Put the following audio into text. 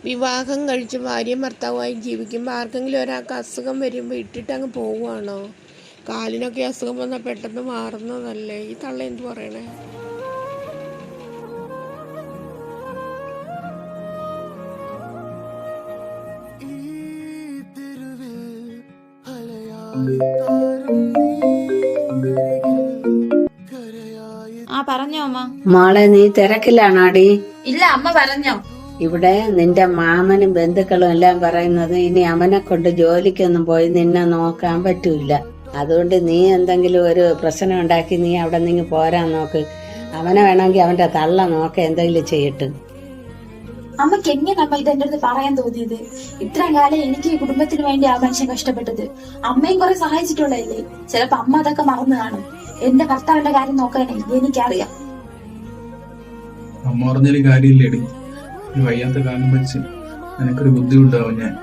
വിവാഹം കഴിച്ച് ഭാര്യയും ഭർത്താവുമായി ജീവിക്കുമ്പോൾ ആർക്കെങ്കിലും ഒരാൾക്ക് അസുഖം വരുമ്പോൾ ഇട്ടിട്ട് അങ്ങ് പോവുകയാണോ? കാലിനൊക്കെ അസുഖം വന്നാൽ പെട്ടെന്ന് മാറുന്നതല്ലേ. ഈ തള്ള എന്ത് പറയണേ? പറഞ്ഞോ അമ്മ. മോളെ, നീ തിരക്കിലാണോടി? ഇല്ല അമ്മ, പറഞ്ഞോ. ഇവിടെ നിന്റെ മാമനും ബന്ധുക്കളും എല്ലാം പറയുന്നത് ഇനി അവനെ കൊണ്ട് ജോലിക്കൊന്നും പോയി നിന്നെ നോക്കാൻ പറ്റൂല. അതുകൊണ്ട് നീ എന്തെങ്കിലും ഒരു പ്രശ്നം ഉണ്ടാക്കി നീ അവിടെ നിന്ന് പോരാൻ നോക്ക്. അവനെ വേണമെങ്കിൽ അവന്റെ തള്ള നോക്ക എന്തെങ്കിലും ചെയ്യട്ട്. അമ്മക്ക് എങ്ങനെ അമ്മ ഇത് എന്റെ അടുത്ത് പറയാൻ തോന്നിയത്? ഇത്രയും കാലം എനിക്ക് ഈ കുടുംബത്തിന് വേണ്ടി ആ മനുഷ്യൻ കഷ്ടപ്പെട്ടത്. അമ്മയും കുറെ സഹായിച്ചിട്ടുള്ളതല്ലേ. ചിലപ്പോ അമ്മ അതൊക്കെ മറന്നു കാണും. എന്റെ ഭർത്താവിന്റെ കാര്യം നോക്കാനേ എനിക്കറിയാം. അമ്മ പറഞ്ഞൊരു കാര്യമില്ലേടി, ഈ വയ്യാത്ത കാലം വെച്ച് എനിക്കൊരു ബുദ്ധിമുട്ടാവും ഞാൻ.